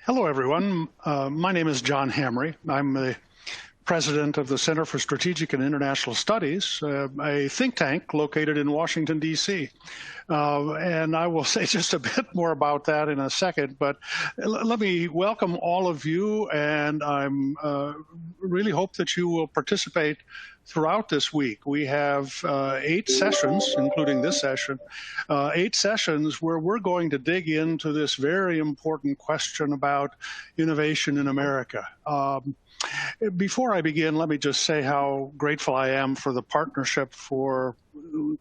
Hello, everyone. My name is John Hamre. I'm the president of the Center for Strategic and International Studies, a think tank located in Washington, D.C. And I will say just a bit more about that in a second, but let me welcome all of you, and I'm really hope that you will participate throughout this week. We have 8 sessions, including this session, 8 sessions where we're going to dig into this very important question about innovation in America. Before I begin, let me just say how grateful I am for the partnership for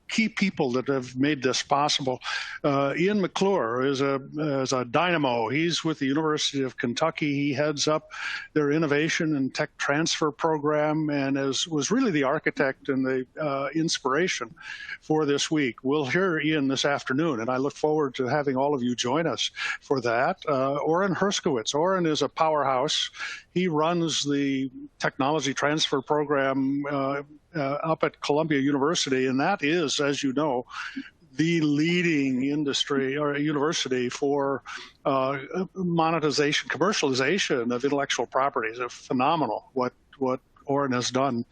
key people that have made this possible. Ian McClure is a dynamo. He's with the University of Kentucky. He heads up their innovation and tech transfer program and was really the architect and the inspiration for this week. We'll hear Ian this afternoon, and I look forward to having all of you join us for that. Oren Herskowitz. Oren is a powerhouse. He runs the technology transfer program up at Columbia University, and that is, as you know, the leading industry or university for monetization, commercialization of intellectual property. It's phenomenal what Oren has done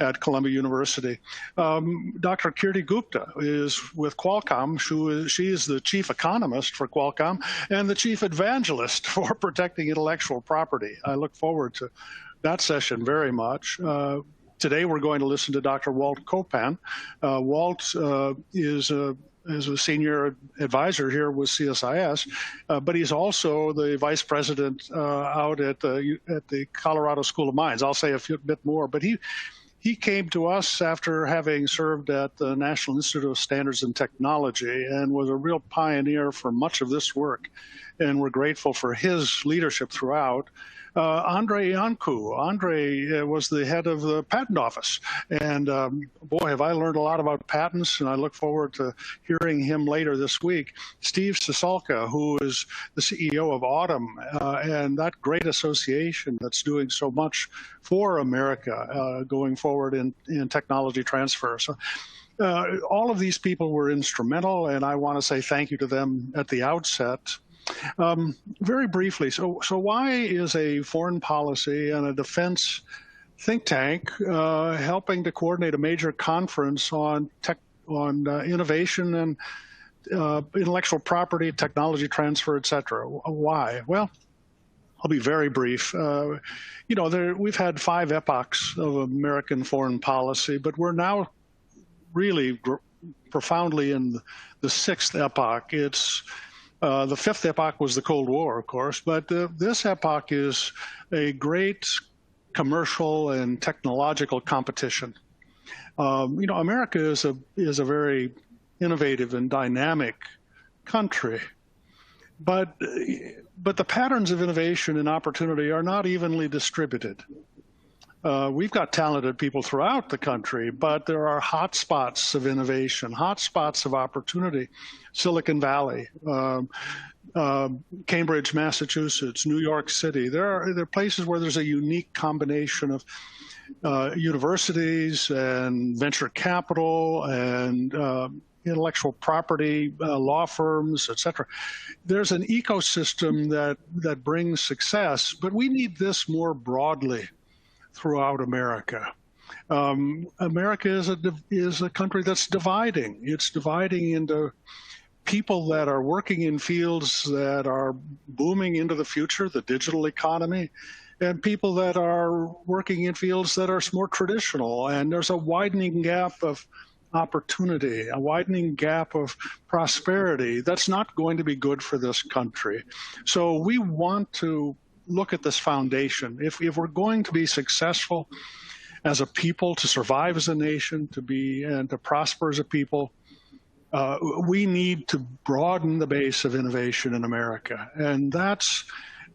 at Columbia University. Dr. Kirti Gupta is with Qualcomm. She is the chief economist for Qualcomm and the chief evangelist for protecting intellectual property. I look forward to that session very much. Today we're going to listen to Dr. Walt Copan. Walt is a senior advisor here with CSIS, but he's also the vice president out at the Colorado School of Mines. I'll say a bit more, but he came to us after having served at the National Institute of Standards and Technology and was a real pioneer for much of this work, and we're grateful for his leadership throughout. Andre Iancu. Andre was the head of the patent office. And boy, have I learned a lot about patents, and I look forward to hearing him later this week. Steve Sisalka, who is the CEO of Autumn, and that great association that's doing so much for America going forward in technology transfer. So, all of these people were instrumental, and I want to say thank you to them at the outset. Very briefly, so why is a foreign policy and a defense think tank helping to coordinate a major conference on innovation and intellectual property, technology transfer, et cetera? Why? Well, I'll be very brief. We've had 5 epochs of American foreign policy, but we're now really profoundly in the 6th epoch. It's the 5th epoch was the Cold War, of course, but this epoch is a great commercial and technological competition. America is a very innovative and dynamic country, but the patterns of innovation and opportunity are not evenly distributed. We've got talented people throughout the country, but there are hotspots of innovation, hotspots of opportunity. Silicon Valley, Cambridge, Massachusetts, New York City. There are places where there's a unique combination of universities and venture capital and intellectual property, law firms, et cetera. There's an ecosystem that brings success, but we need this more broadly throughout America. America is a country that's dividing. It's dividing into people that are working in fields that are booming into the future, the digital economy, and people that are working in fields that are more traditional. And there's a widening gap of opportunity, a widening gap of prosperity. That's not going to be good for this country. So we want to look at this foundation. If we're going to be successful as a people, to survive as a nation, and to prosper as a people, we need to broaden the base of innovation in America. And that's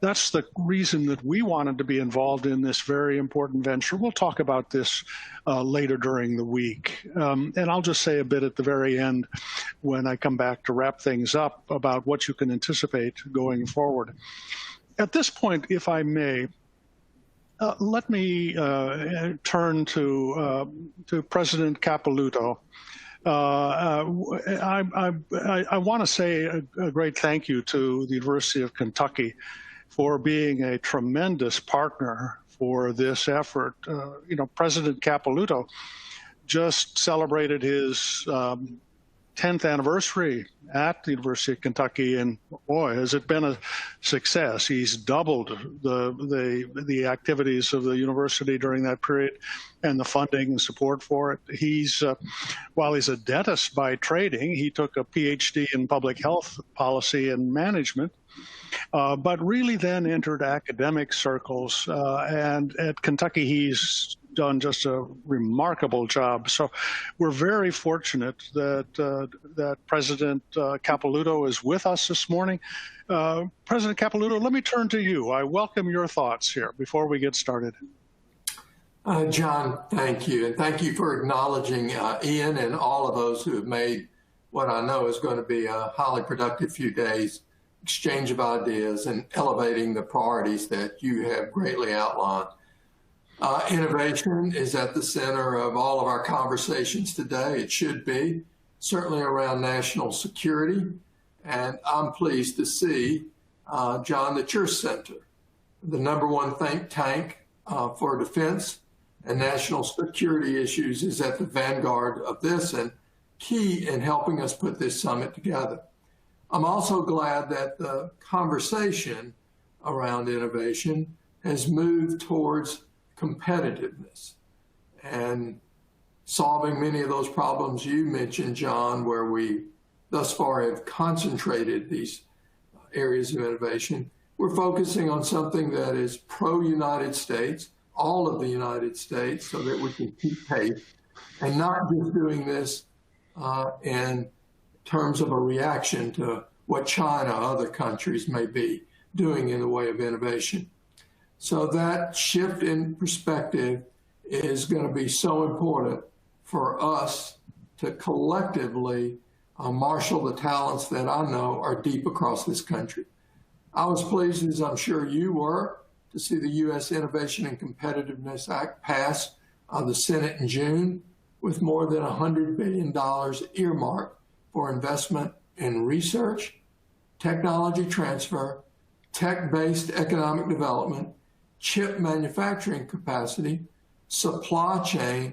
the reason that we wanted to be involved in this very important venture. We'll talk about this later during the week. And I'll just say a bit at the very end when I come back to wrap things up about what you can anticipate going forward. At this point, if I may, let me turn to President Capilouto. I want to say a great thank you to the University of Kentucky for being a tremendous partner for this effort. President Capilouto just celebrated his 10th anniversary at the University of Kentucky, and boy, has it been a success. He's doubled the activities of the university during that period and the funding and support for it. While he's a dentist by training, he took a PhD in public health policy and management, but really then entered academic circles. And at Kentucky, he's done just a remarkable job. So we're very fortunate that President Capilouto is with us this morning. President Capilouto, let me turn to you. I welcome your thoughts here before we get started. John, thank you. And thank you for acknowledging Ian and all of those who have made what I know is going to be a highly productive few days, exchange of ideas and elevating the priorities that you have greatly outlined. Innovation is at the center of all of our conversations today. It should be, certainly around national security. And I'm pleased to see, John, that your center, the #1 think tank for defense and national security issues, is at the vanguard of this and key in helping us put this summit together. I'm also glad that the conversation around innovation has moved towards competitiveness and solving many of those problems you mentioned, John, where we thus far have concentrated these areas of innovation. We're focusing on something that is pro-United States, all of the United States, so that we can keep pace, and not just doing this in terms of a reaction to what China, other countries may be doing in the way of innovation. So that shift in perspective is going to be so important for us to collectively marshal the talents that I know are deep across this country. I was pleased, as I'm sure you were, to see the U.S. Innovation and Competitiveness Act pass the Senate in June, with more than $100 billion earmarked for investment in research, technology transfer, tech-based economic development, chip manufacturing capacity, supply chain,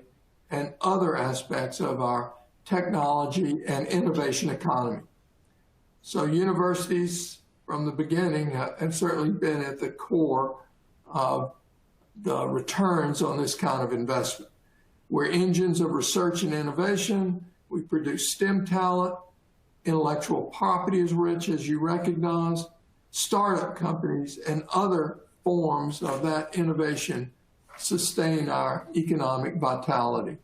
and other aspects of our technology and innovation economy. So universities from the beginning have certainly been at the core of the returns on this kind of investment. We're engines of research and innovation. We produce STEM talent. Intellectual property is rich, as you recognize. Startup companies and other forms of that innovation sustain our economic vitality.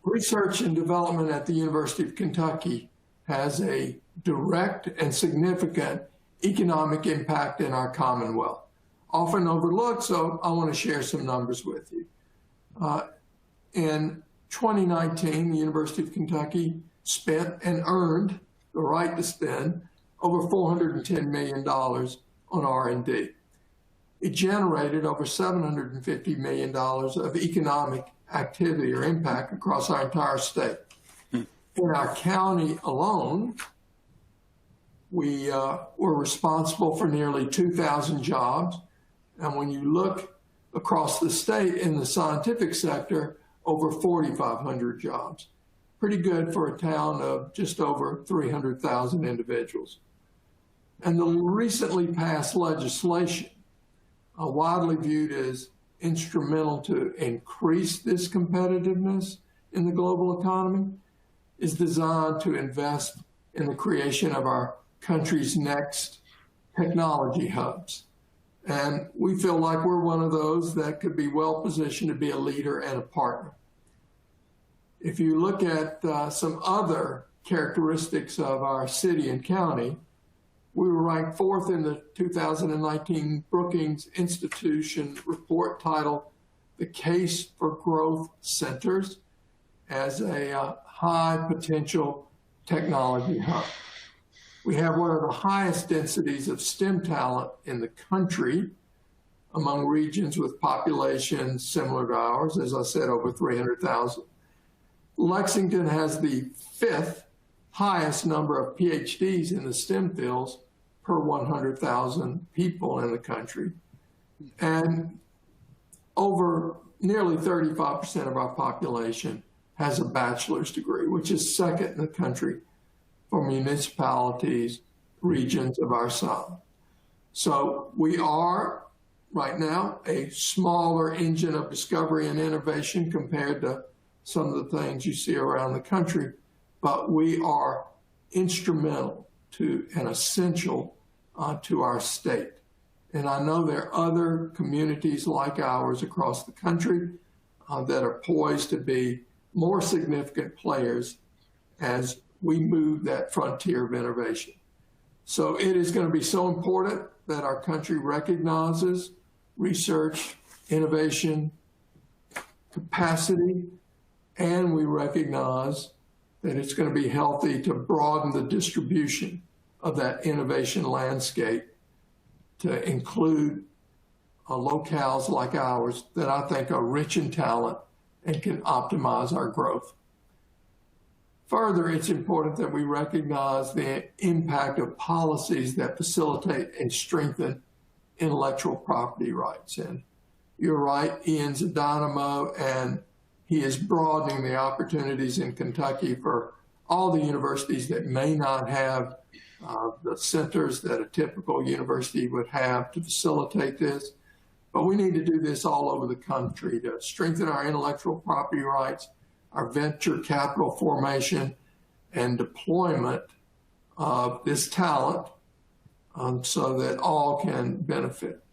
Research and development at the University of Kentucky has a direct and significant economic impact in our Commonwealth, often overlooked, so I want to share some numbers with you. In 2019, the University of Kentucky spent and earned the right to spend over $410 million on R&D. It generated over $750 million of economic activity or impact across our entire state. In our county alone, we were responsible for nearly 2,000 jobs. And when you look across the state in the scientific sector, over 4,500 jobs. Pretty good for a town of just over 300,000 individuals. And the recently passed legislation, widely viewed as instrumental to increase this competitiveness in the global economy, is designed to invest in the creation of our country's next technology hubs. And we feel like we're one of those that could be well positioned to be a leader and a partner. If you look at some other characteristics of our city and county, we were ranked 4th in the 2019 Brookings Institution report titled The Case for Growth Centers as a high potential technology hub. We have one of the highest densities of STEM talent in the country among regions with populations similar to ours, as I said, over 300,000. Lexington has the 5th highest number of PhDs in the STEM fields, per 100,000 people in the country. And over nearly 35% of our population has a bachelor's degree, which is second in the country for municipalities, regions of our size. So we are, right now, a smaller engine of discovery and innovation compared to some of the things you see around the country, but we are instrumental to and essential to our state. And I know there are other communities like ours across the country that are poised to be more significant players as we move that frontier of innovation. So it is going to be so important that our country recognizes research, innovation, capacity, and we recognize that it's going to be healthy to broaden the distribution of that innovation landscape to include locales like ours that I think are rich in talent and can optimize our growth. Further, it's important that we recognize the impact of policies that facilitate and strengthen intellectual property rights. And you're right, Ian's a dynamo, and he is broadening the opportunities in Kentucky for all the universities that may not have the centers that a typical university would have to facilitate this. But we need to do this all over the country to strengthen our intellectual property rights, our venture capital formation, and deployment of this talent so that all can benefit.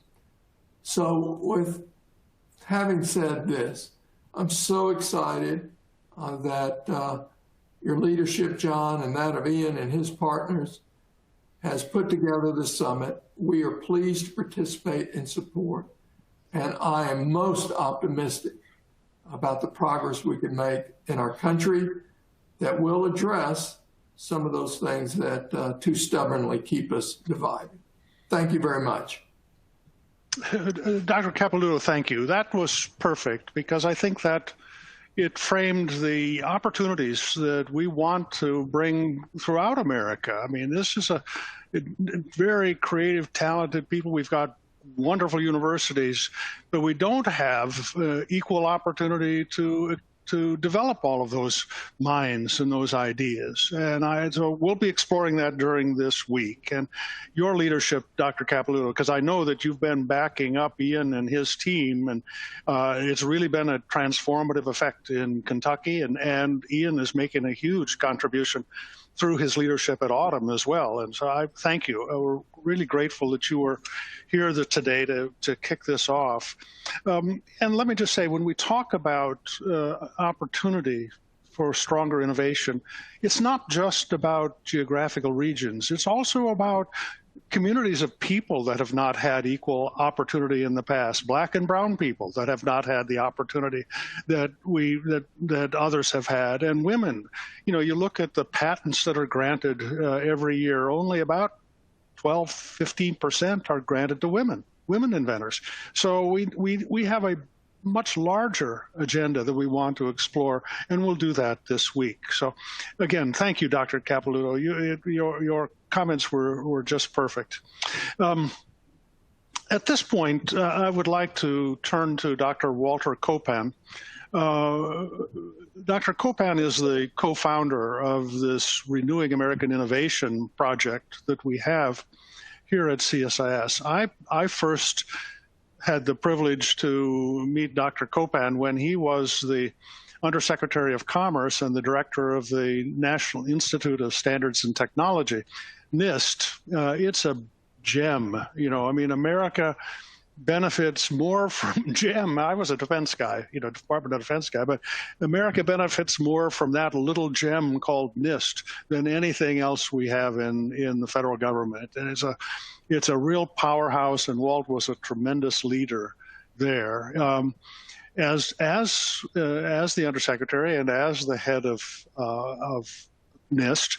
So with having said this, I'm so excited that your leadership, John, and that of Ian and his partners has put together this summit. We are pleased to participate and support, and I am most optimistic about the progress we can make in our country that will address some of those things that too stubbornly keep us divided. Thank you very much. Dr. Capilouto, thank you. That was perfect because I think that it framed the opportunities that we want to bring throughout America. I mean, this is a very creative, talented people. We've got wonderful universities, but we don't have equal opportunity to develop all of those minds and those ideas. And so we'll be exploring that during this week. And your leadership, Dr. Capilouto, because I know that you've been backing up Ian and his team, and it's really been a transformative effect in Kentucky, and Ian is making a huge contribution through his leadership at Autumn as well. And so I thank you. We're really grateful that you were here today to kick this off. And let me just say, when we talk about opportunity for stronger innovation, it's not just about geographical regions. It's also about communities of people that have not had equal opportunity in the past, Black and brown people that have not had the opportunity that others have had, and women. You know, you look at the patents that are granted every year, only about 12–15% are granted to women inventors. So we have a much larger agenda that we want to explore, and we'll do that this week. So again, thank you, Dr. Capilouto. Your comments were just perfect. At this point, I would like to turn to Dr. Walter Copan. Dr. Copan is the co-founder of this Renewing American Innovation project that we have here at CSIS. I first had the privilege to meet Dr. Copan when he was the Undersecretary of Commerce and the director of the National Institute of Standards and Technology, NIST. It's a gem. You know, I mean, America benefits more from GEM. I was a defense guy, Department of Defense guy, but America benefits more from that little gem called NIST than anything else we have in the federal government. And it's a real powerhouse, and Walt was a tremendous leader there. As the undersecretary and as the head of NIST,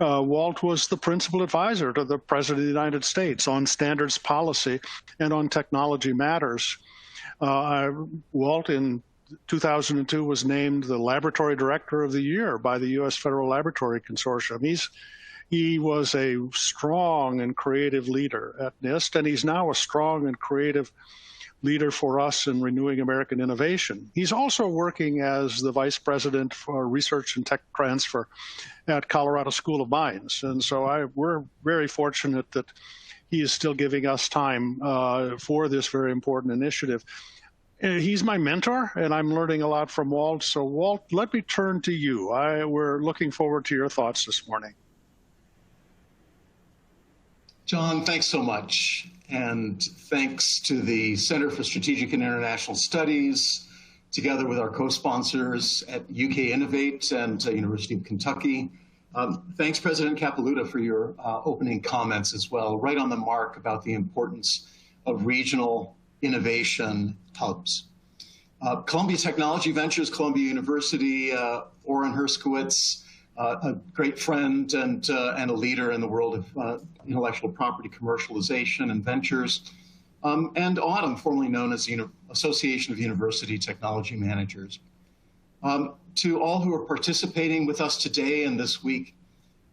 Walt was the principal advisor to the President of the United States on standards policy and on technology matters. Walt in 2002 was named the Laboratory Director of the Year by the U.S. Federal Laboratory Consortium. He was a strong and creative leader at NIST, and he's now a strong and creative leader for us in renewing American innovation. He's also working as the Vice President for Research and Tech Transfer at Colorado School of Mines. And so we're very fortunate that he is still giving us time for this very important initiative. He's my mentor, and I'm learning a lot from Walt. So Walt, let me turn to you. We're looking forward to your thoughts this morning. John, thanks so much. And thanks to the Center for Strategic and International Studies, together with our co-sponsors at UK Innovate and University of Kentucky. Thanks, President Capilouto, for your opening comments as well, right on the mark about the importance of regional innovation hubs. Columbia Technology Ventures, Columbia University, Orrin Herskowitz, a great friend and a leader in the world of intellectual property commercialization and ventures, and Autumn, formerly known as the Association of University Technology Managers. To all who are participating with us today and this week,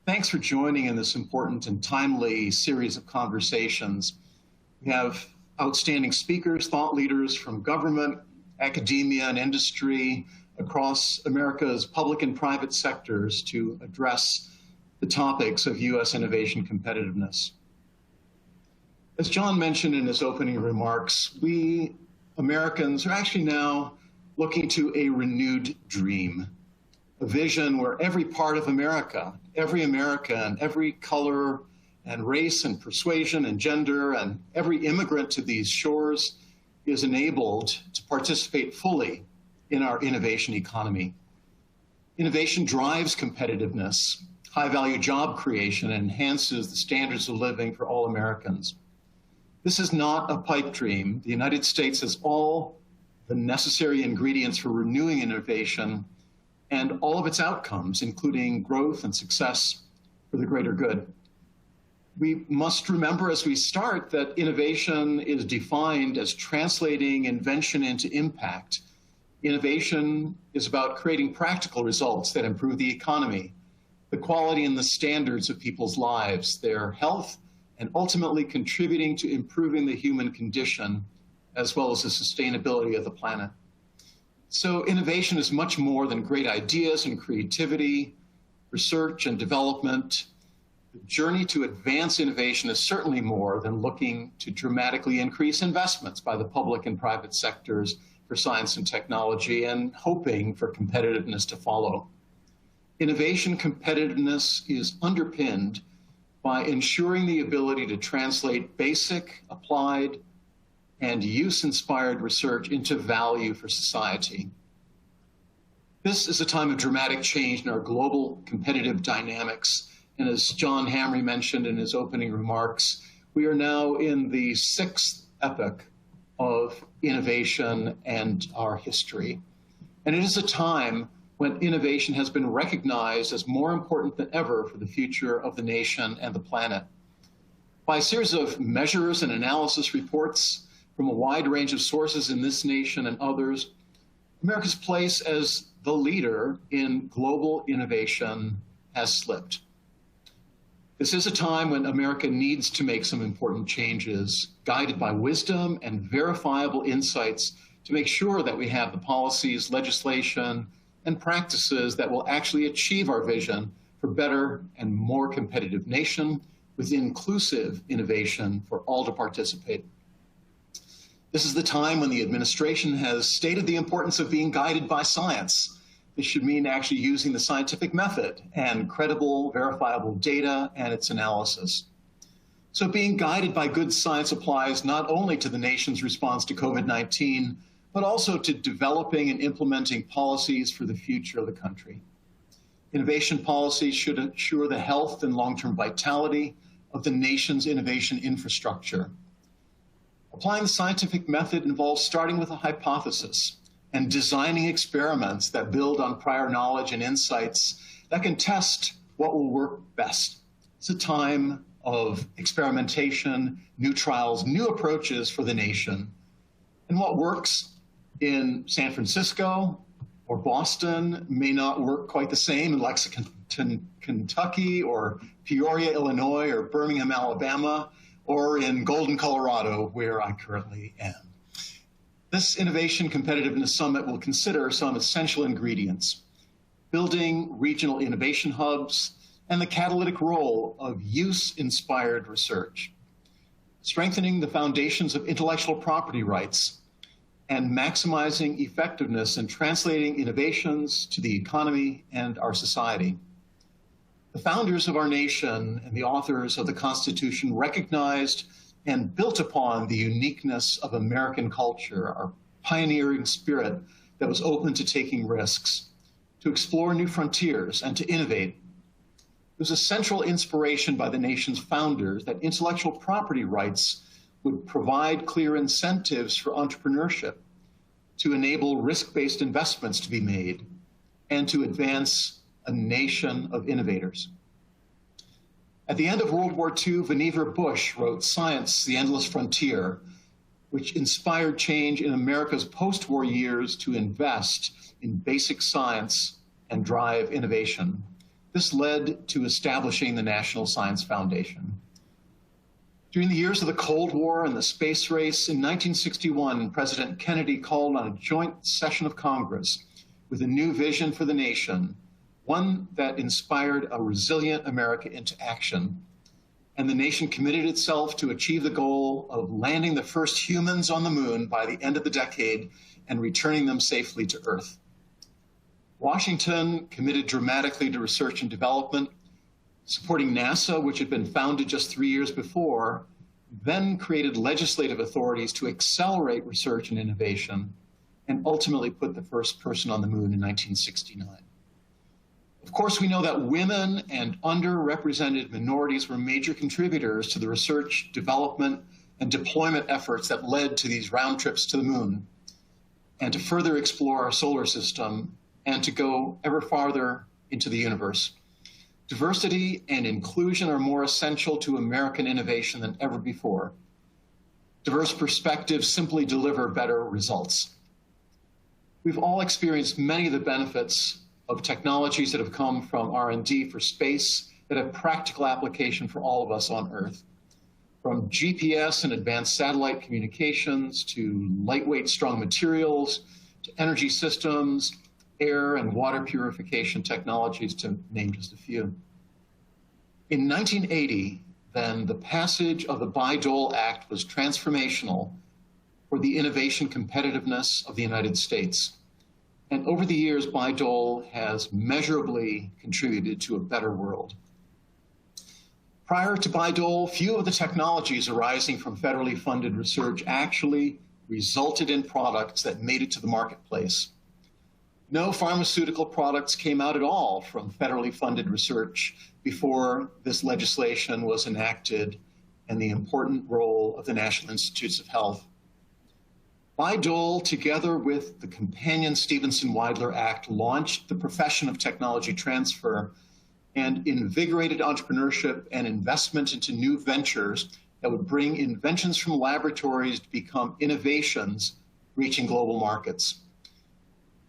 thanks for joining in this important and timely series of conversations. We have outstanding speakers, thought leaders from government, academia, and industry across America's public and private sectors to address the topics of U.S. innovation competitiveness. As John mentioned in his opening remarks, we Americans are actually now looking to a renewed dream, a vision where every part of America, every American, every color and race and persuasion and gender, and every immigrant to these shores is enabled to participate fully in our innovation economy. Innovation drives competitiveness, high-value job creation, and enhances the standards of living for all Americans. This is not a pipe dream. The United States has all the necessary ingredients for renewing innovation and all of its outcomes, including growth and success for the greater good. We must remember as we start that innovation is defined as translating invention into impact. Innovation is about creating practical results that improve the economy, the quality and the standards of people's lives, their health, and ultimately contributing to improving the human condition, as well as the sustainability of the planet. So innovation is much more than great ideas and creativity, research and development. The journey to advance innovation is certainly more than looking to dramatically increase investments by the public and private sectors for science and technology and hoping for competitiveness to follow. Innovation competitiveness is underpinned by ensuring the ability to translate basic, applied, and use-inspired research into value for society. This is a time of dramatic change in our global competitive dynamics. And as John Hamre mentioned in his opening remarks, we are now in the sixth epoch of innovation and our history. And it is a time when innovation has been recognized as more important than ever for the future of the nation and the planet. By a series of measures and analysis reports from a wide range of sources in this nation and others, America's place as the leader in global innovation has slipped. This is a time when America needs to make some important changes, guided by wisdom and verifiable insights to make sure that we have the policies, legislation, and practices that will actually achieve our vision for better and more competitive nation with inclusive innovation for all to participate. This is the time when the administration has stated the importance of being guided by science. This should mean actually using the scientific method and credible, verifiable data and its analysis. So being guided by good science applies not only to the nation's response to COVID-19, but also to developing and implementing policies for the future of the country. Innovation policies should ensure the health and long-term vitality of the nation's innovation infrastructure. Applying the scientific method involves starting with a hypothesis and designing experiments that build on prior knowledge and insights that can test what will work best. It's a time of experimentation, new trials, new approaches for the nation. And what works in San Francisco or Boston may not work quite the same in Lexington, Kentucky or Peoria, Illinois, or Birmingham, Alabama, or in Golden, Colorado, where I currently am. This Innovation Competitiveness Summit will consider some essential ingredients: building regional innovation hubs and the catalytic role of use-inspired research, strengthening the foundations of intellectual property rights, and maximizing effectiveness in translating innovations to the economy and our society. The founders of our nation and the authors of the Constitution recognized and built upon the uniqueness of American culture, our pioneering spirit that was open to taking risks, to explore new frontiers, and to innovate. It was a central inspiration by the nation's founders that intellectual property rights would provide clear incentives for entrepreneurship, to enable risk-based investments to be made, and to advance a nation of innovators. At the end of World War II, Vannevar Bush wrote Science, the Endless Frontier, which inspired change in America's post-war years to invest in basic science and drive innovation. This led to establishing the National Science Foundation. During the years of the Cold War and the space race, in 1961, President Kennedy called on a joint session of Congress with a new vision for the nation, one that inspired a resilient America into action. And the nation committed itself to achieve the goal of landing the first humans on the moon by the end of the decade and returning them safely to Earth. Washington committed dramatically to research and development, supporting NASA, which had been founded just 3 years before, then created legislative authorities to accelerate research and innovation, and ultimately put the first person on the moon in 1969. Of course, we know that women and underrepresented minorities were major contributors to the research, development, and deployment efforts that led to these round trips to the moon, and to further explore our solar system, and to go ever farther into the universe. Diversity and inclusion are more essential to American innovation than ever before. Diverse perspectives simply deliver better results. We've all experienced many of the benefits of technologies that have come from R&D for space that have practical application for all of us on Earth. From GPS and advanced satellite communications to lightweight, strong materials, to energy systems, air and water purification technologies, to name just a few. In 1980, then, the passage of the Bayh-Dole Act was transformational for the innovation competitiveness of the United States. And over the years, Bayh-Dole has measurably contributed to a better world. Prior to Bayh-Dole, few of the technologies arising from federally funded research actually resulted in products that made it to the marketplace. No pharmaceutical products came out at all from federally funded research before this legislation was enacted and the important role of the National Institutes of Health. Bayh-Dole, together with the companion Stevenson-Weidler Act, launched the profession of technology transfer and invigorated entrepreneurship and investment into new ventures that would bring inventions from laboratories to become innovations reaching global markets.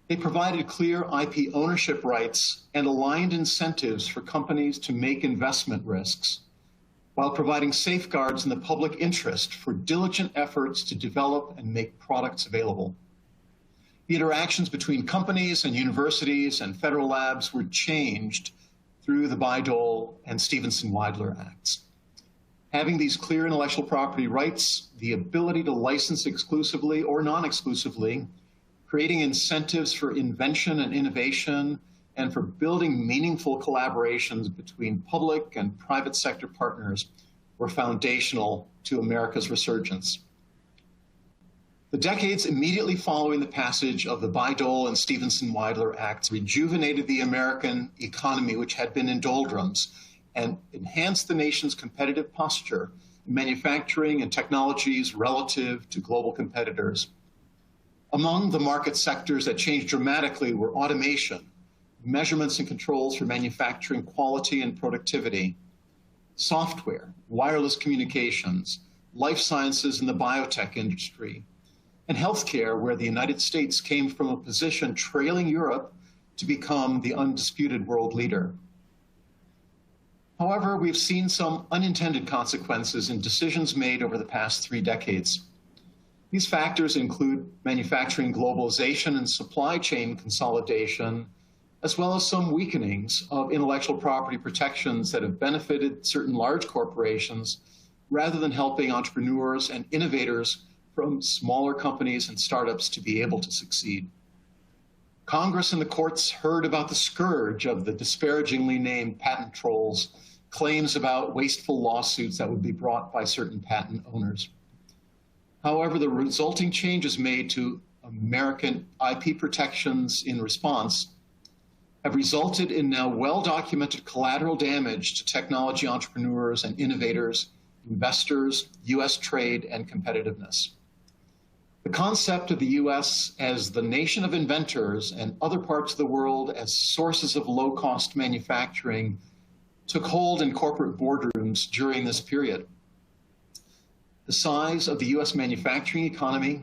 They provided clear IP ownership rights and aligned incentives for companies to make investment risks, while providing safeguards in the public interest for diligent efforts to develop and make products available. The interactions between companies and universities and federal labs were changed through the Bayh-Dole and Stevenson-Weidler Acts. Having these clear intellectual property rights, the ability to license exclusively or non-exclusively, creating incentives for invention and innovation, and for building meaningful collaborations between public and private sector partners were foundational to America's resurgence. The decades immediately following the passage of the Bayh-Dole and Stevenson-Weidler Acts rejuvenated the American economy, which had been in doldrums, and enhanced the nation's competitive posture in manufacturing and technologies relative to global competitors. Among the market sectors that changed dramatically were automation, measurements and controls for manufacturing quality and productivity, software, wireless communications, life sciences and the biotech industry, and healthcare, where the United States came from a position trailing Europe to become the undisputed world leader. However, we've seen some unintended consequences in decisions made over the past 3 decades. These factors include manufacturing globalization and supply chain consolidation, as well as some weakenings of intellectual property protections that have benefited certain large corporations rather than helping entrepreneurs and innovators from smaller companies and startups to be able to succeed. Congress and the courts heard about the scourge of the disparagingly named patent trolls, claims about wasteful lawsuits that would be brought by certain patent owners. However, the resulting changes made to American IP protections in response have resulted in now well-documented collateral damage to technology entrepreneurs and innovators, investors, U.S. trade, and competitiveness. The concept of the U.S. as the nation of inventors and other parts of the world as sources of low-cost manufacturing took hold in corporate boardrooms during this period. The size of the U.S. manufacturing economy,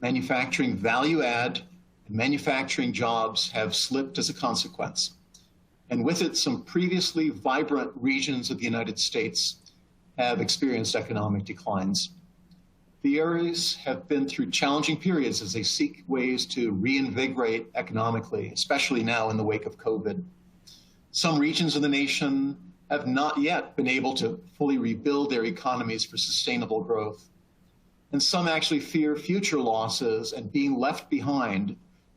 manufacturing value add, and manufacturing jobs have slipped as a consequence. And with it, some previously vibrant regions of the United States have experienced economic declines. The areas have been through challenging periods as they seek ways to reinvigorate economically, especially now in the wake of COVID. Some regions of the nation have not yet been able to fully rebuild their economies for sustainable growth. And some actually fear future losses and being left behind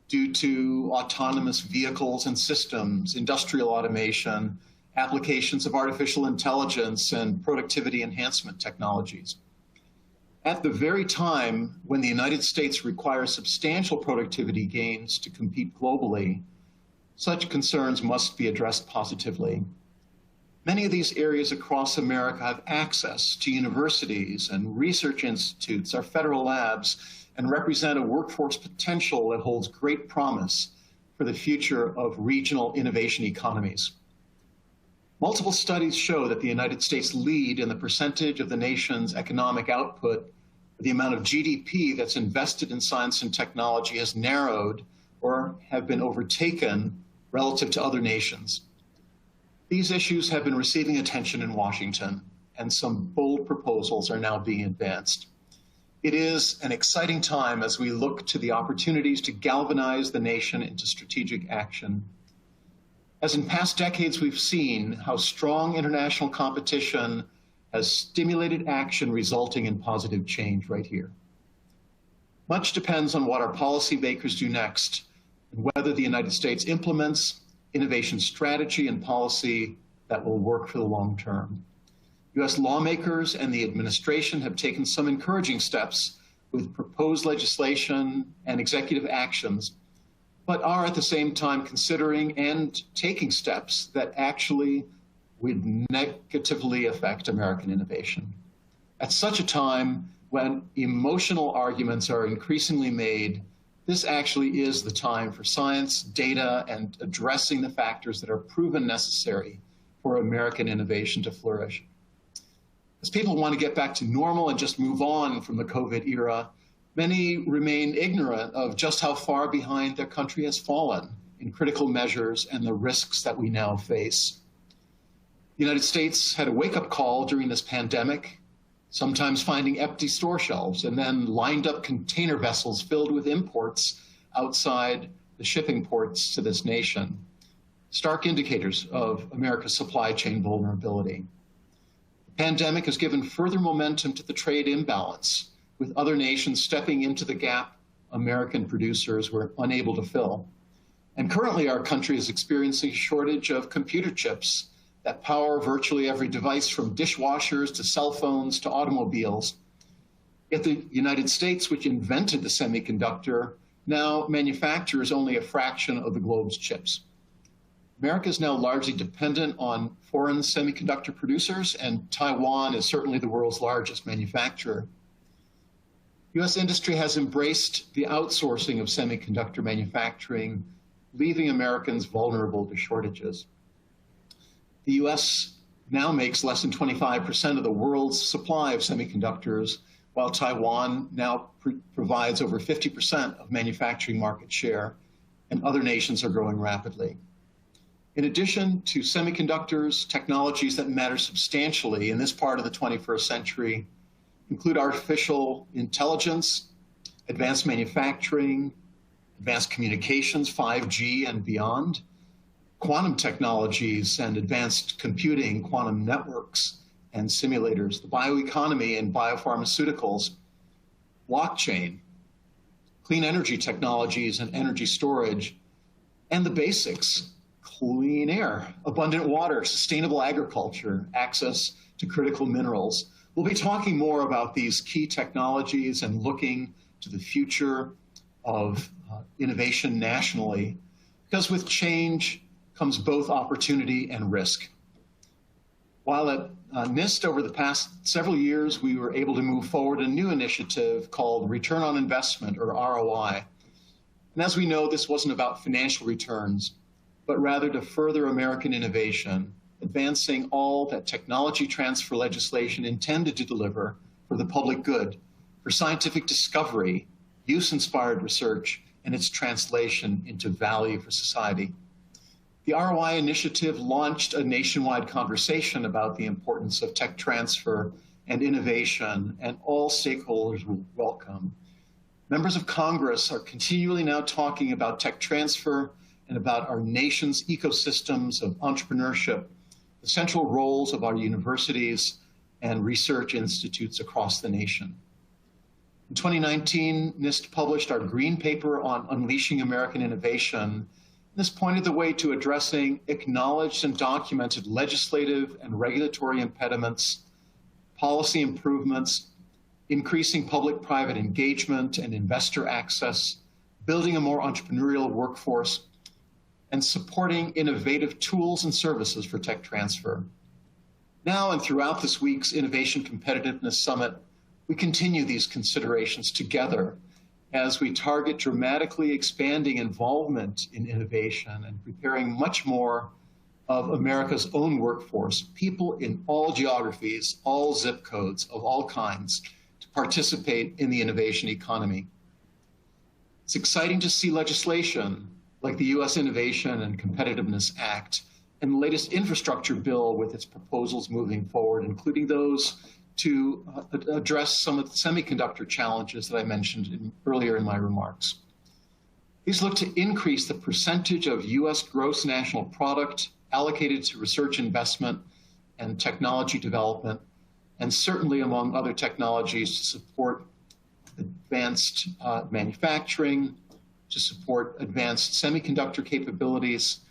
due to autonomous vehicles and systems, industrial automation, applications of artificial intelligence, and productivity enhancement technologies. At the very time when the United States requires substantial productivity gains to compete globally, such concerns must be addressed positively. Many of these areas across America have access to universities and research institutes, our federal labs, and represent a workforce potential that holds great promise for the future of regional innovation economies. Multiple studies show that the United States lead in the percentage of the nation's economic output. The amount of GDP that's invested in science and technology has narrowed or have been overtaken relative to other nations. These issues have been receiving attention in Washington, and some bold proposals are now being advanced. It is an exciting time as we look to the opportunities to galvanize the nation into strategic action. As in past decades, we've seen how strong international competition has stimulated action resulting in positive change right here. Much depends on what our policymakers do next and whether the United States implements innovation strategy and policy that will work for the long term. U.S. lawmakers and the administration have taken some encouraging steps with proposed legislation and executive actions, but are at the same time considering and taking steps that actually would negatively affect American innovation. At such a time when emotional arguments are increasingly made, this actually is the time for science, data, and addressing the factors that are proven necessary for American innovation to flourish. As people want to get back to normal and just move on from the COVID era, many remain ignorant of just how far behind their country has fallen in critical measures and the risks that we now face. The United States had a wake-up call during this pandemic, sometimes finding empty store shelves and then lined up container vessels filled with imports outside the shipping ports to this nation. Stark indicators of America's supply chain vulnerability. The pandemic has given further momentum to the trade imbalance, with other nations stepping into the gap American producers were unable to fill. And currently our country is experiencing a shortage of computer chips that power virtually every device from dishwashers to cell phones to automobiles. Yet the United States, which invented the semiconductor, now manufactures only a fraction of the globe's chips. America is now largely dependent on foreign semiconductor producers, and Taiwan is certainly the world's largest manufacturer. U.S. industry has embraced the outsourcing of semiconductor manufacturing, leaving Americans vulnerable to shortages. The U.S. now makes less than 25% of the world's supply of semiconductors, while Taiwan now provides over 50% of manufacturing market share, and other nations are growing rapidly. In addition to semiconductors, technologies that matter substantially in this part of the 21st century include artificial intelligence, advanced manufacturing, advanced communications, 5G and beyond, quantum technologies and advanced computing, quantum networks and simulators, the bioeconomy and biopharmaceuticals, blockchain, clean energy technologies and energy storage, and the basics: clean air, abundant water, sustainable agriculture, access to critical minerals. We'll be talking more about these key technologies and looking to the future of innovation nationally, because with change comes both opportunity and risk. While at NIST over the past several years, we were able to move forward a new initiative called Return on Investment, or ROI. And as we know, this wasn't about financial returns, but rather to further American innovation, advancing all that technology transfer legislation intended to deliver for the public good, for scientific discovery, use-inspired research, and its translation into value for society. The ROI initiative launched a nationwide conversation about the importance of tech transfer and innovation, and all stakeholders were welcome. Members of Congress are continually now talking about tech transfer and about our nation's ecosystems of entrepreneurship, the central roles of our universities and research institutes across the nation. In 2019, NIST published our green paper on unleashing American innovation. This pointed the way to addressing acknowledged and documented legislative and regulatory impediments, policy improvements, increasing public-private engagement and investor access, building a more entrepreneurial workforce, and supporting innovative tools and services for tech transfer. Now and throughout this week's Innovation Competitiveness Summit, we continue these considerations together as we target dramatically expanding involvement in innovation and preparing much more of America's own workforce, people in all geographies, all zip codes of all kinds, to participate in the innovation economy. It's exciting to see legislation like the U.S. Innovation and Competitiveness Act and the latest infrastructure bill with its proposals moving forward, including those to address some of the semiconductor challenges that I mentioned earlier in my remarks. These look to increase the percentage of U.S. gross national product allocated to research investment and technology development, and certainly among other technologies to support advanced manufacturing, to support advanced semiconductor capabilities,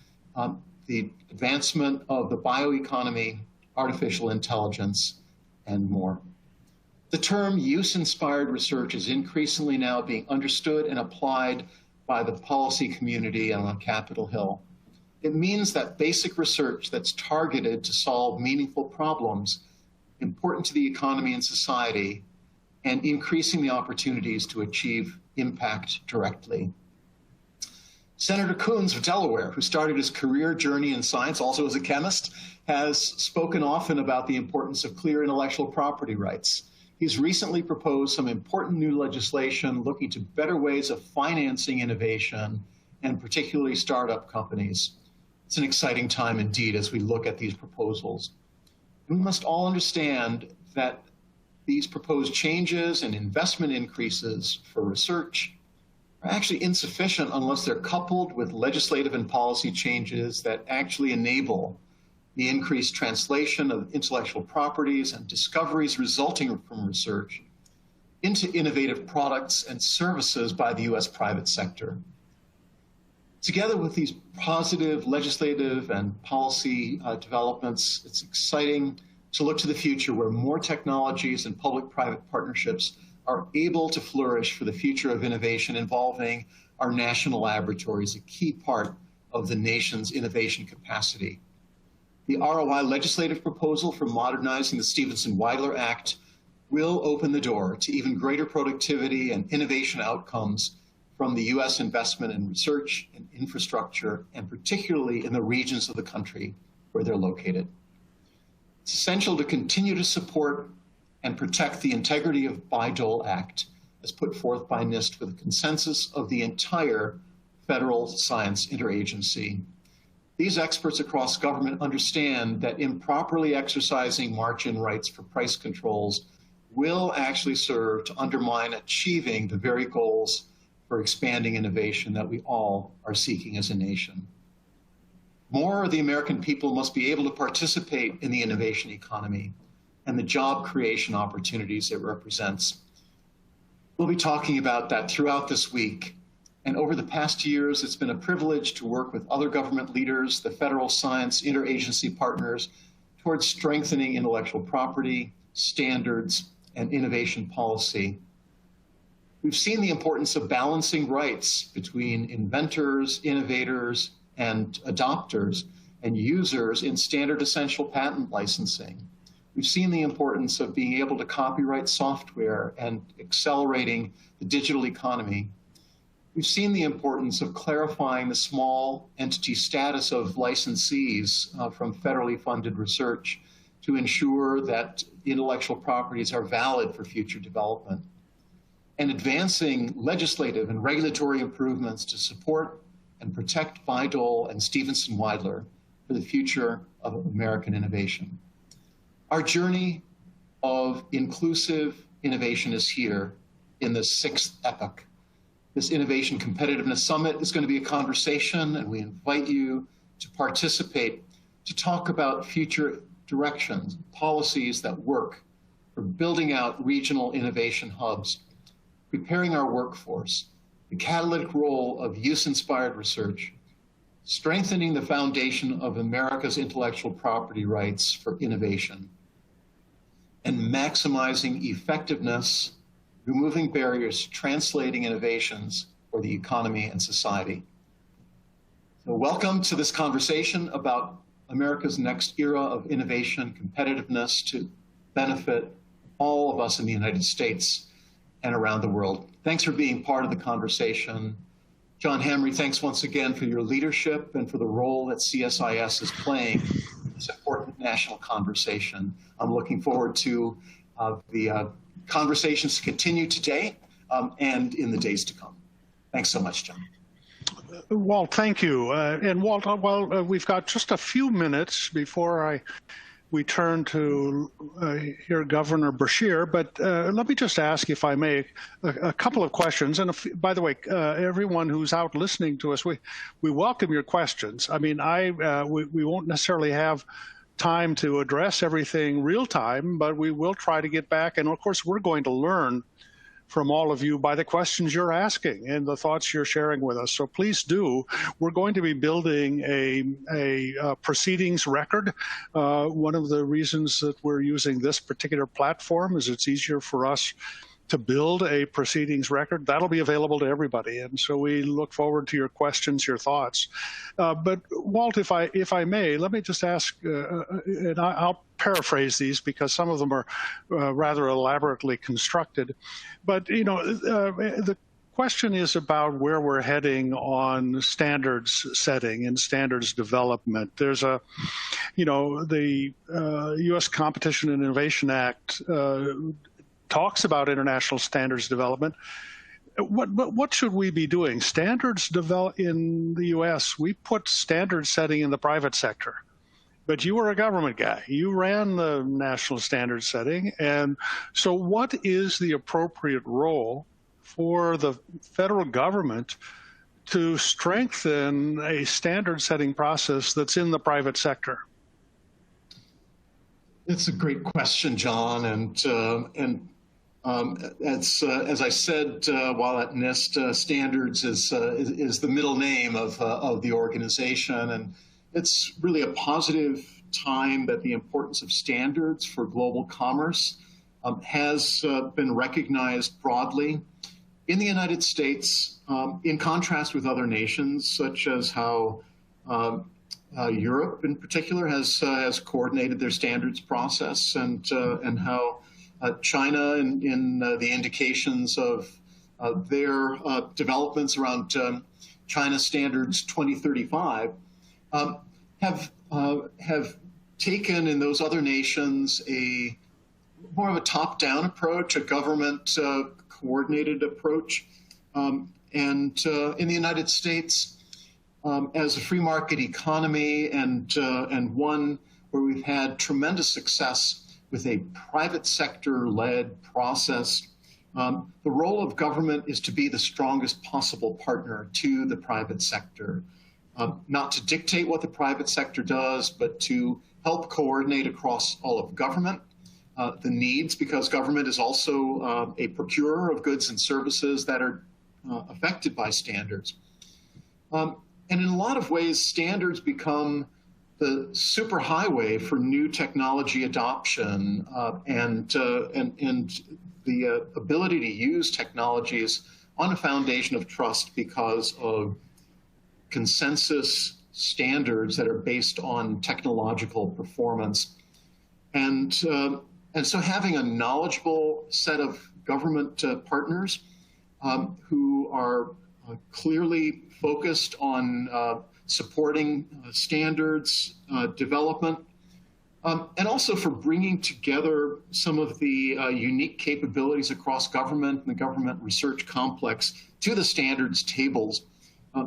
the advancement of the bioeconomy, artificial intelligence, and more. The term use-inspired research is increasingly now being understood and applied by the policy community and on Capitol Hill. It means that basic research that's targeted to solve meaningful problems important to the economy and society, and increasing the opportunities to achieve impact directly. Senator Coons of Delaware, who started his career journey in science, also as a chemist, has spoken often about the importance of clear intellectual property rights. He's recently proposed some important new legislation looking to better ways of financing innovation, and particularly startup companies. It's an exciting time indeed as we look at these proposals. We must all understand that these proposed changes and investment increases for research are actually insufficient unless they're coupled with legislative and policy changes that actually enable the increased translation of intellectual properties and discoveries resulting from research into innovative products and services by the U.S. private sector. Together with these positive legislative and policy developments, it's exciting to look to the future where more technologies and public-private partnerships are able to flourish for the future of innovation involving our national laboratories, a key part of the nation's innovation capacity. The ROI legislative proposal for modernizing the Stevenson-Weidler Act will open the door to even greater productivity and innovation outcomes from the U.S. investment in research and infrastructure, and particularly in the regions of the country where they're located. It's essential to continue to support and protect the integrity of Bayh-Dole Act as put forth by NIST with a consensus of the entire federal science interagency. these experts across government understand that improperly exercising margin rights for price controls will actually serve to undermine achieving the very goals for expanding innovation that we all are seeking as a nation. More of the American people must be able to participate in the innovation economy and the job creation opportunities it represents. We'll be talking about that throughout this week. And over the past years, it's been a privilege to work with other government leaders, the federal science interagency partners, towards strengthening intellectual property, standards, and innovation policy. We've seen the importance of balancing rights between inventors, innovators, and adopters and users in standard essential patent licensing. We've seen the importance of being able to copyright software and accelerating the digital economy. We've seen the importance of clarifying the small entity status of licensees from federally funded research to ensure that intellectual properties are valid for future development, and advancing legislative and regulatory improvements to support and protect Bayh-Dole and Stevenson-Weidler for the future of American innovation. Our journey of inclusive innovation is here in the sixth epoch. This Innovation Competitiveness Summit is going to be a conversation, and we invite you to participate to talk about future directions, policies that work for building out regional innovation hubs, preparing our workforce, the catalytic role of use-inspired research, strengthening the foundation of America's intellectual property rights for innovation, and maximizing effectiveness, removing barriers, translating innovations for the economy and society. So welcome to this conversation about America's next era of innovation, competitiveness to benefit all of us in the United States and around the world. Thanks for being part of the conversation. John Hamre, thanks once again for your leadership and for the role that CSIS is playing in this important national conversation. I'm looking forward to the conversations to continue today and in the days to come. Thanks so much, John. Walt, thank you. And Walt, well, we've got just a few minutes before we turn to hear Governor Beshear, but let me just ask, if I may, a couple of questions. And by the way, everyone who's out listening to us, we welcome your questions. I mean, we won't necessarily have time to address everything real time, but we will try to get back. And of course, we're going to learn from all of you by the questions you're asking and the thoughts you're sharing with us. So please do. We're going to be building a proceedings record. One of the reasons that we're using this particular platform is it's easier for us to build a proceedings record. That'll be available to everybody. And so we look forward to your questions, your thoughts. But Walt, if I may, let me just ask, and I'll paraphrase these because some of them are rather elaborately constructed. But, you know, the question is about where we're heading on standards setting and standards development. There's the U.S. Competition and Innovation Act talks about international standards development. What should we be doing? Standards develop in the U.S., we put standard setting in the private sector. But you were a government guy. You ran the national standard setting. And so what is the appropriate role for the federal government to strengthen a standard setting process that's in the private sector? It's a great question, John. As I said while at NIST, standards is the middle name of the organization, and it's really a positive time that the importance of standards for global commerce has been recognized broadly in the United States, in contrast with other nations, such as how Europe in particular has coordinated their standards process, and how China in the indications of their developments around China Standards 2035 have taken in those other nations more of a top-down approach, a government coordinated approach. And in the United States, as a free market economy and one where we've had tremendous success with a private sector-led process, the role of government is to be the strongest possible partner to the private sector, not to dictate what the private sector does, but to help coordinate across all of government the needs, because government is also a procurer of goods and services that are affected by standards. And in a lot of ways, standards become the superhighway for new technology adoption and the ability to use technologies on a foundation of trust because of consensus standards that are based on technological performance. And so having a knowledgeable set of government partners who are clearly focused on supporting standards development, and also for bringing together some of the unique capabilities across government and the government research complex to the standards tables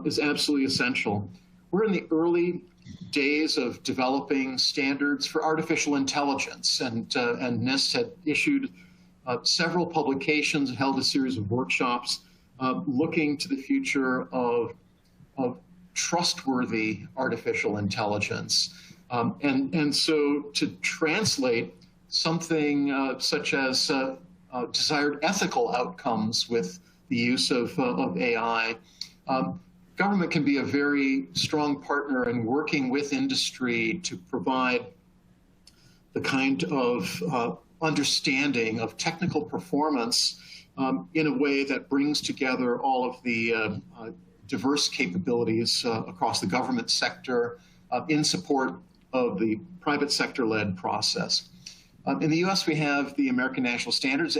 is absolutely essential. We're in the early days of developing standards for artificial intelligence, and NIST had issued several publications and held a series of workshops looking to the future of trustworthy artificial intelligence. And so to translate something such as desired ethical outcomes with the use of AI, government can be a very strong partner in working with industry to provide the kind of understanding of technical performance in a way that brings together all of the diverse capabilities across the government sector in support of the private sector-led process. In the U.S., we have the American National Standards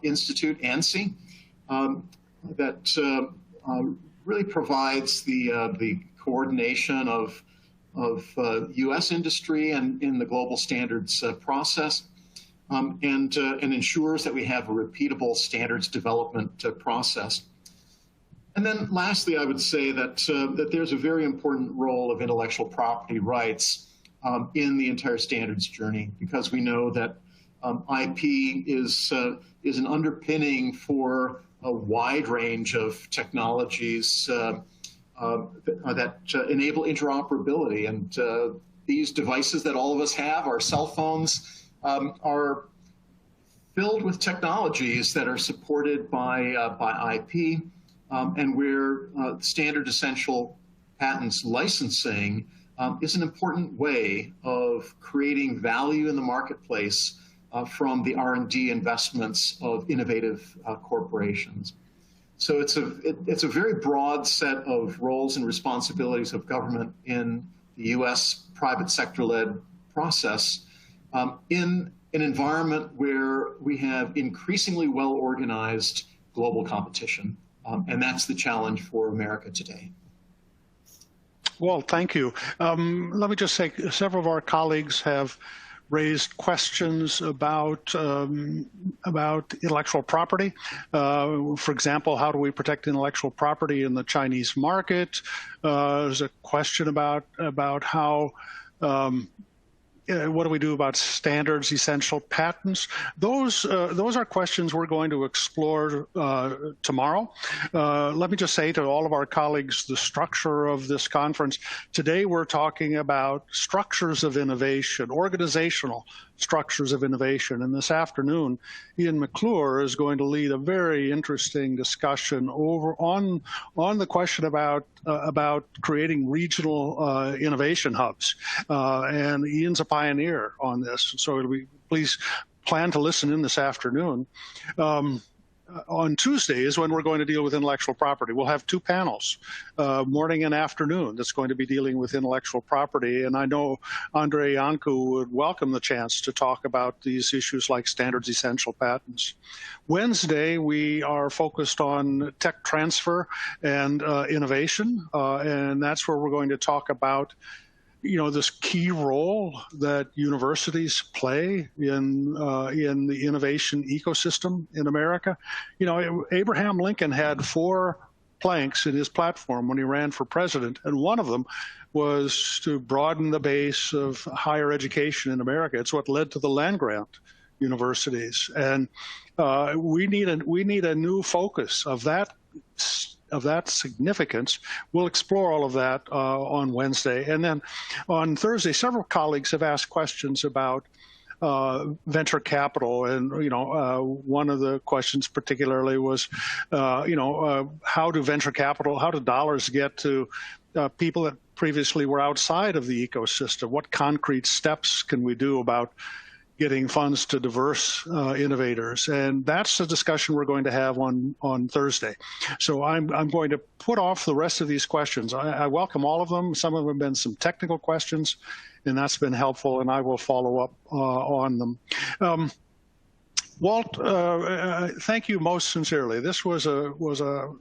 Institute, ANSI, that really provides the coordination of U.S. industry and in the global standards process, and ensures that we have a repeatable standards development process. And then lastly, I would say that there's a very important role of intellectual property rights in the entire standards journey, because we know that IP is an underpinning for a wide range of technologies that enable interoperability. And these devices that all of us have, our cell phones, are filled with technologies that are supported by IP, and where standard essential patents licensing is an important way of creating value in the marketplace from the R&D investments of innovative corporations. So it's a very broad set of roles and responsibilities of government in the U.S. private sector-led process in an environment where we have increasingly well-organized global competition. And that's the challenge for America today. Well, thank you. Let me just say, several of our colleagues have raised questions about intellectual property. For example, how do we protect intellectual property in the Chinese market? There's a question about how what do we do about standards essential patents? Those are questions we're going to explore tomorrow. Let me just say to all of our colleagues the structure of this conference. Today we're talking about structures of innovation, organizational structures of innovation. And this afternoon, Ian McClure is going to lead a very interesting discussion on the question about creating regional innovation hubs. And Ian's a pioneer on this. So please plan to listen in this afternoon. On Tuesday is when we're going to deal with intellectual property. We'll have two panels, morning and afternoon, that's going to be dealing with intellectual property. And I know Andre Iancu would welcome the chance to talk about these issues like standards essential patents. Wednesday, we are focused on tech transfer and innovation. And that's where we're going to talk about this key role that universities play in the innovation ecosystem in America. Abraham Lincoln had 4 planks in his platform when he ran for president, and one of them was to broaden the base of higher education in America. It's what led to the land-grant universities, and we need a new focus of that significance. We'll explore all of that on Wednesday, and then on Thursday, several colleagues have asked questions about venture capital, and one of the questions particularly was, how do dollars get to people that previously were outside of the ecosystem? What concrete steps can we do about getting funds to diverse innovators? And that's the discussion we're going to have on Thursday. So I'm going to put off the rest of these questions. I welcome all of them. Some of them have been some technical questions, and that's been helpful, and I will follow up on them. Walt, thank you most sincerely. This was a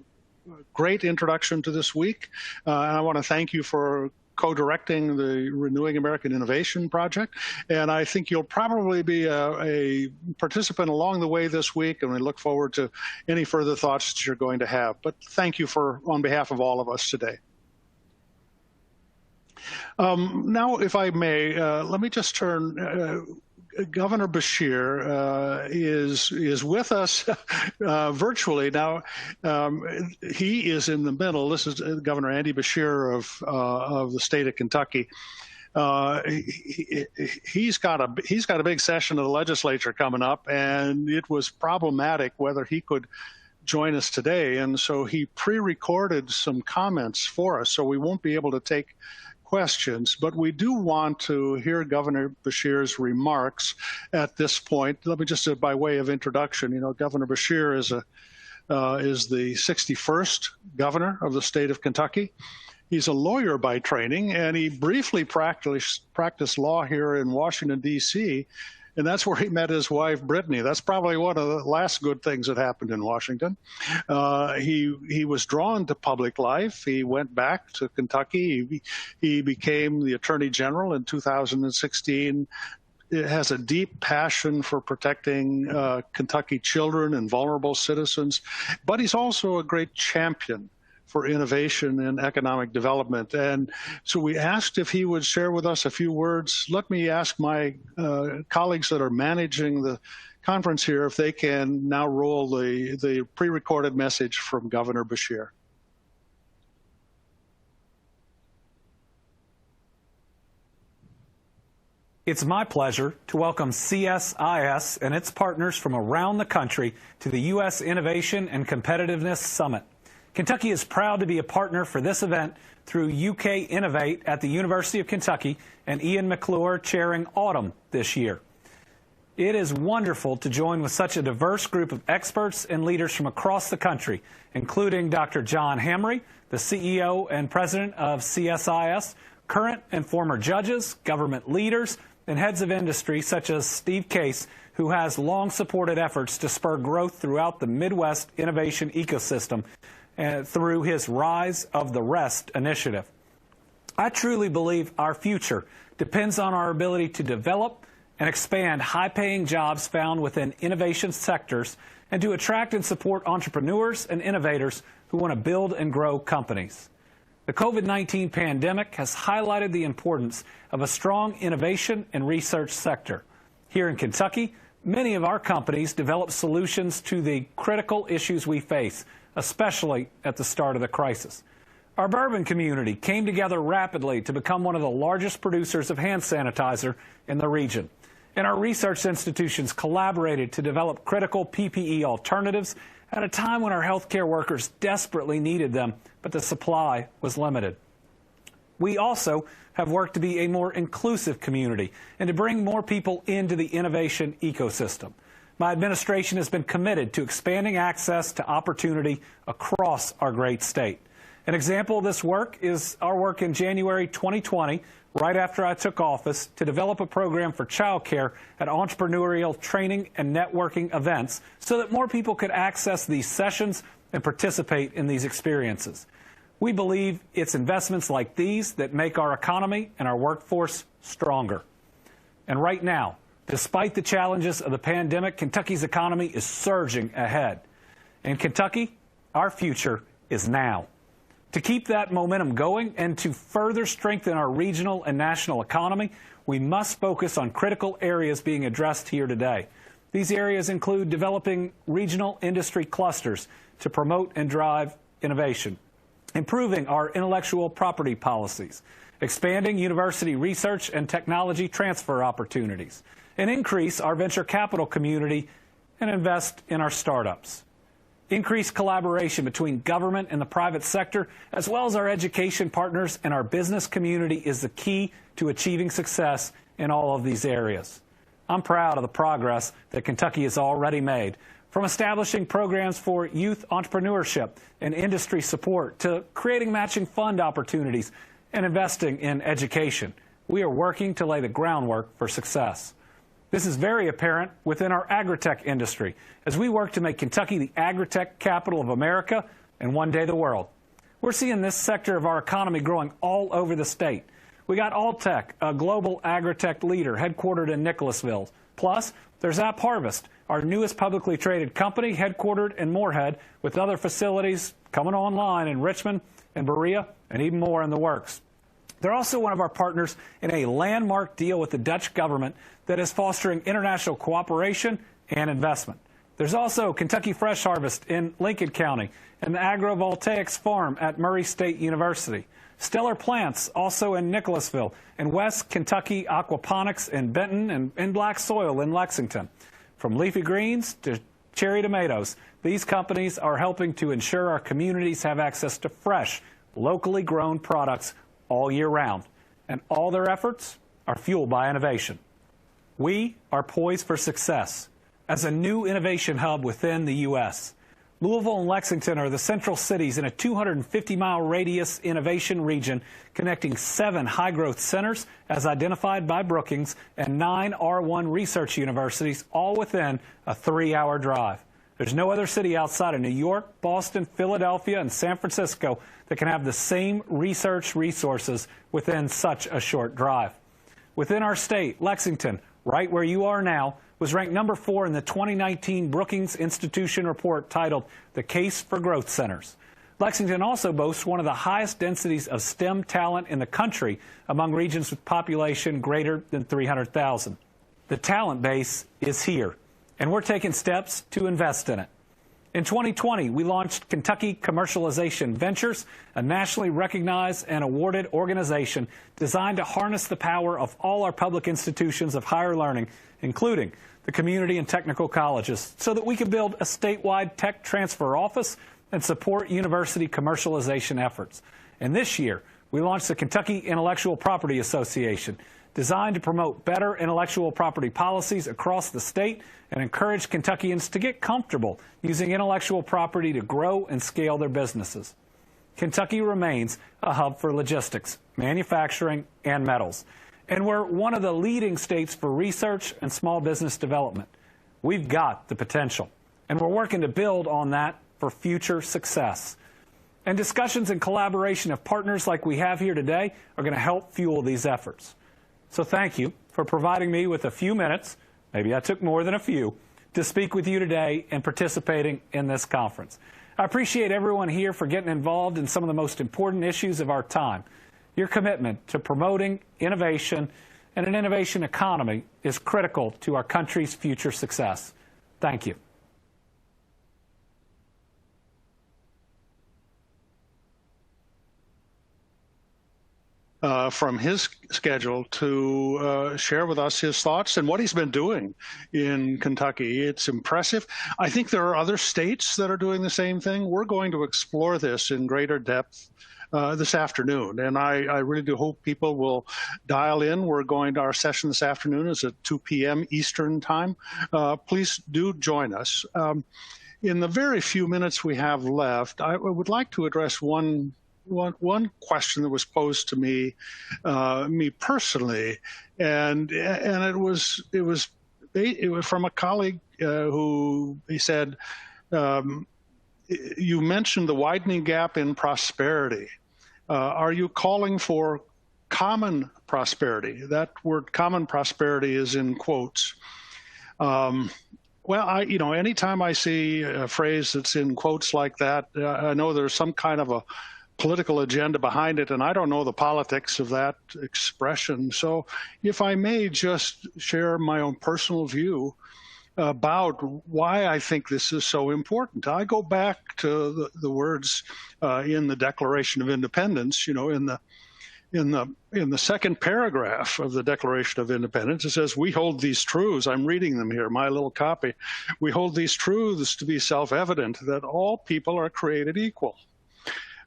great introduction to this week, and I want to thank you for co-directing the Renewing American Innovation Project, and I think you'll probably be a participant along the way this week, and we look forward to any further thoughts that you're going to have. But thank you on behalf of all of us today. Now, if I may, let me just turn. Governor Beshear is with us virtually now. He is in the middle. This is Governor Andy Beshear of the state of Kentucky. He's got a big session of the legislature coming up, and it was problematic whether he could join us today, and so he pre-recorded some comments for us, so we won't be able to take questions, but we do want to hear Governor Beshear's remarks at this point. Let me just, by way of introduction, Governor Beshear is the 61st governor of the state of Kentucky. He's a lawyer by training, and he briefly practiced law here in Washington, D.C., and that's where he met his wife, Brittany. That's probably one of the last good things that happened in Washington. He was drawn to public life. He went back to Kentucky. He became the Attorney General in 2016. It has a deep passion for protecting Kentucky children and vulnerable citizens, but he's also a great champion for innovation and economic development. And so we asked if he would share with us a few words. Let me ask my colleagues that are managing the conference here if they can now roll the pre-recorded message from Governor Beshear. It's my pleasure to welcome CSIS and its partners from around the country to the U.S. Innovation and Competitiveness Summit. Kentucky is proud to be a partner for this event through UK Innovate at the University of Kentucky and Ian McClure chairing Autumn this year. It is wonderful to join with such a diverse group of experts and leaders from across the country, including Dr. John Hamre, the CEO and president of CSIS, current and former judges, government leaders, and heads of industry such as Steve Case, who has long supported efforts to spur growth throughout the Midwest innovation ecosystem through his Rise of the Rest initiative. I truly believe our future depends on our ability to develop and expand high-paying jobs found within innovation sectors and to attract and support entrepreneurs and innovators who want to build and grow companies. The COVID-19 pandemic has highlighted the importance of a strong innovation and research sector. Here in Kentucky, many of our companies develop solutions to the critical issues we face, especially at the start of the crisis. Our bourbon community came together rapidly to become one of the largest producers of hand sanitizer in the region. And our research institutions collaborated to develop critical PPE alternatives at a time when our healthcare workers desperately needed them, but the supply was limited. We also have worked to be a more inclusive community and to bring more people into the innovation ecosystem. My administration has been committed to expanding access to opportunity across our great state. An example of this work is our work in January 2020, right after I took office, to develop a program for childcare at entrepreneurial training and networking events so that more people could access these sessions and participate in these experiences. We believe it's investments like these that make our economy and our workforce stronger. And right now, despite the challenges of the pandemic, Kentucky's economy is surging ahead. In Kentucky, our future is now. To keep that momentum going and to further strengthen our regional and national economy, we must focus on critical areas being addressed here today. These areas include developing regional industry clusters to promote and drive innovation, improving our intellectual property policies, expanding university research and technology transfer opportunities, and increase our venture capital community and invest in our startups. Increased collaboration between government and the private sector, as well as our education partners and our business community, is the key to achieving success in all of these areas. I'm proud of the progress that Kentucky has already made, from establishing programs for youth entrepreneurship and industry support to creating matching fund opportunities and investing in education. We are working to lay the groundwork for success. This is very apparent within our agritech industry as we work to make Kentucky the agritech capital of America and one day the world. We're seeing this sector of our economy growing all over the state. We got Alltech, a global agritech leader headquartered in Nicholasville. Plus, there's AppHarvest, our newest publicly traded company headquartered in Moorhead, with other facilities coming online in Richmond and Berea and even more in the works. They're also one of our partners in a landmark deal with the Dutch government that is fostering international cooperation and investment. There's also Kentucky Fresh Harvest in Lincoln County and the Agrovoltaics Farm at Murray State University. Stellar Plants also in Nicholasville, and West Kentucky Aquaponics in Benton and Black Soil in Lexington. From leafy greens to cherry tomatoes, these companies are helping to ensure our communities have access to fresh, locally grown products all year round, and all their efforts are fueled by innovation. We are poised for success as a new innovation hub within the U.S. Louisville and Lexington are the central cities in a 250-mile radius innovation region connecting 7 high-growth centers as identified by Brookings and 9 R1 research universities, all within a 3-hour drive. There's no other city outside of New York, Boston, Philadelphia, and San Francisco that can have the same research resources within such a short drive. Within our state, Lexington, right where you are now, was ranked number 4 in the 2019 Brookings Institution report titled The Case for Growth Centers. Lexington also boasts one of the highest densities of STEM talent in the country among regions with population greater than 300,000. The talent base is here, and we're taking steps to invest in it. In 2020, we launched Kentucky Commercialization Ventures, a nationally recognized and awarded organization designed to harness the power of all our public institutions of higher learning, including the community and technical colleges, so that we can build a statewide tech transfer office and support university commercialization efforts. And this year, we launched the Kentucky Intellectual Property Association, designed to promote better intellectual property policies across the state and encourage Kentuckians to get comfortable using intellectual property to grow and scale their businesses. Kentucky remains a hub for logistics, manufacturing, and metals. And we're one of the leading states for research and small business development. We've got the potential, and we're working to build on that for future success. And discussions and collaboration of partners like we have here today are going to help fuel these efforts. So thank you for providing me with a few minutes, maybe I took more than a few, to speak with you today and participating in this conference. I appreciate everyone here for getting involved in some of the most important issues of our time. Your commitment to promoting innovation and an innovation economy is critical to our country's future success. Thank you. From his schedule to share with us his thoughts and what he's been doing in Kentucky. It's impressive. I think there are other states that are doing the same thing. We're going to explore this in greater depth this afternoon, and I really do hope people will dial in. Our session this afternoon is at 2 p.m. Eastern time. Please do join us. In the very few minutes we have left, I would like to address one question that was posed to me personally, and it was from a colleague who he said, you mentioned the widening gap in prosperity. Are you calling for common prosperity? That word common prosperity is in quotes. Well, anytime I see a phrase that's in quotes like that, I know there's some kind of a political agenda behind it, and I don't know the politics of that expression. So if I may just share my own personal view about why I think this is so important. I go back to the words in the Declaration of Independence, in the second paragraph of the Declaration of Independence. It says, we hold these truths, I'm reading them here, my little copy. We hold these truths to be self-evident, that all people are created equal.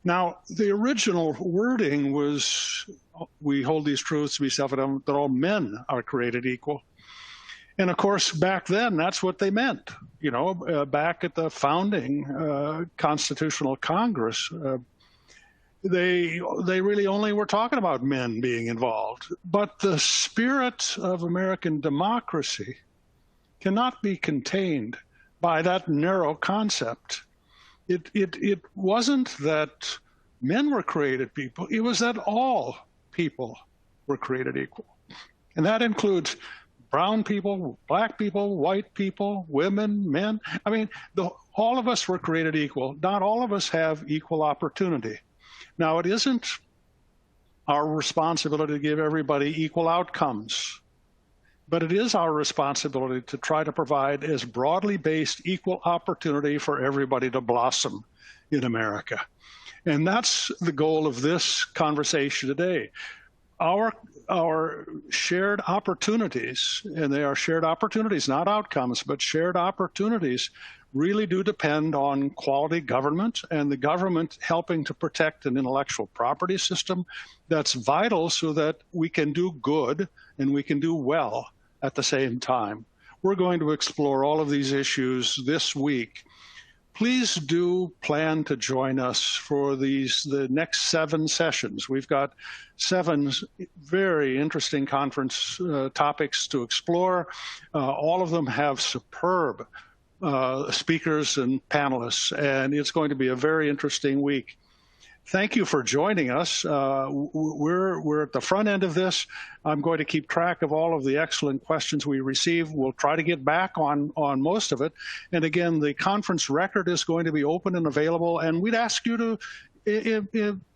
Now, the original wording was, we hold these truths to be self-evident, that all men are created equal. And of course, back then, that's what they meant. Back at the founding Constitutional Congress, they really only were talking about men being involved. But the spirit of American democracy cannot be contained by that narrow concept. It wasn't that men were created people, it was that all people were created equal. And that includes brown people, black people, white people, women, men. I mean, all of us were created equal. Not all of us have equal opportunity. Now, it isn't our responsibility to give everybody equal outcomes, but it is our responsibility to try to provide as broadly based equal opportunity for everybody to blossom in America. And that's the goal of this conversation today. Our shared opportunities, and they are shared opportunities, not outcomes, but shared opportunities, really do depend on quality government and the government helping to protect an intellectual property system that's vital so that we can do good and we can do well at the same time. We're going to explore all of these issues this week. Please do plan to join us for the next 7 sessions. We've got 7 very interesting conference topics to explore. All of them have superb speakers and panelists, and it's going to be a very interesting week. Thank you for joining us. We're at the front end of this. I'm going to keep track of all of the excellent questions we receive. We'll try to get back on most of it. And again, the conference record is going to be open and available, and we'd ask you to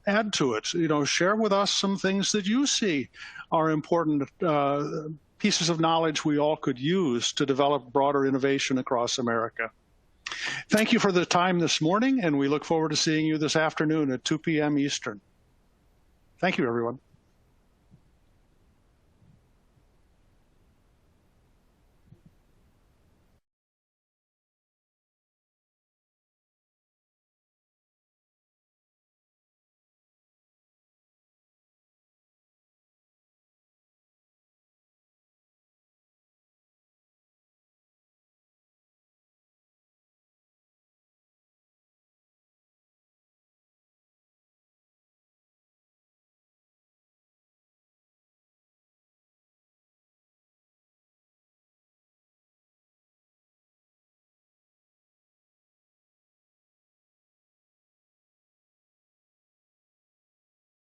add to it. Share with us some things that you see are important pieces of knowledge we all could use to develop broader innovation across America. Thank you for the time this morning, and we look forward to seeing you this afternoon at 2 p.m. Eastern. Thank you, everyone.